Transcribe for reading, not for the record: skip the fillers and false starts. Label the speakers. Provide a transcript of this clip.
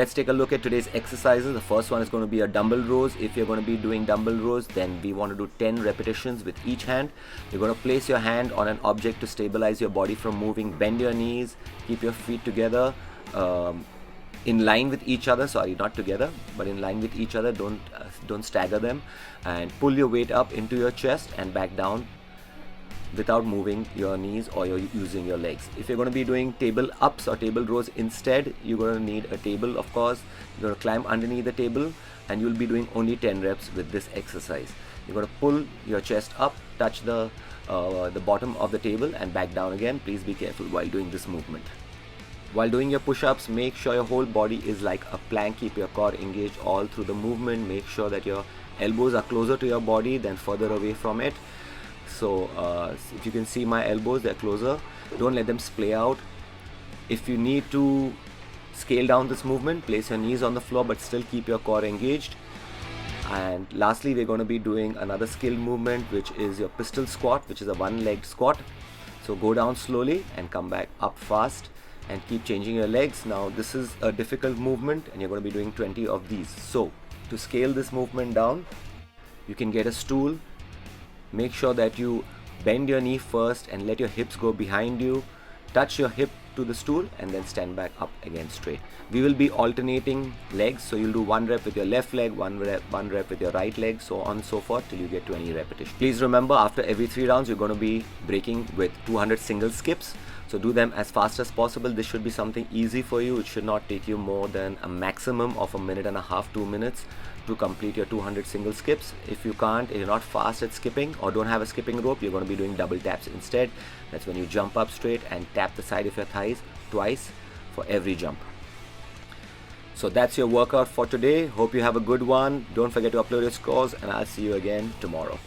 Speaker 1: Let's take a look at today's exercises. The first one is going to be a dumbbell rows. If you're going to be doing dumbbell rows, then we want to do 10 repetitions with each hand. You're going to place your hand on an object to stabilize your body from moving. Bend your knees, keep your feet together, in line with each other. Sorry, not together, but in line with each other. Don't stagger them, and pull your weight up into your chest and back down without moving your knees or you're using your legs. If you're going to be doing table ups or table rows instead, you're going to need a table, of course. You're going to climb underneath the table, and you'll be doing only 10 reps with this exercise. You're going to pull your chest up, touch the bottom of the table and back down again. Please be careful while doing this movement. While doing your push-ups, make sure your whole body is like a plank. Keep your core engaged all through the movement. Make sure that your elbows are closer to your body than further away from it. So if you can see my elbows, they're closer. Don't let them splay out. If you need to scale down this movement, place your knees on the floor but still keep your core engaged. And lastly, we're going to be doing another skilled movement, which is your pistol squat, which is a one-legged squat. So go down slowly and come back up fast and keep changing your legs. Now this is a difficult movement and you're going to be doing 20 of these. So to scale this movement down, you can get a stool. Make sure that you bend your knee first and let your hips go behind you. Touch your hip to the stool and then stand back up again straight. We will be alternating legs, so you'll do one rep with your left leg, one rep with your right leg, so on and so forth till you get 20 repetitions. Please remember, after every 3 rounds you're going to be breaking with 200 single skips. So do them as fast as possible. This should be something easy for you. It should not take you more than a maximum of 1.5 minutes, 2 minutes to complete your 200 single skips. If you can't, if you're not fast at skipping or don't have a skipping rope, you're going to be doing double taps instead. That's when you jump up straight and tap the side of your thighs twice for every jump. So that's your workout for today. Hope you have a good one. Don't forget to upload your scores and I'll see you again tomorrow.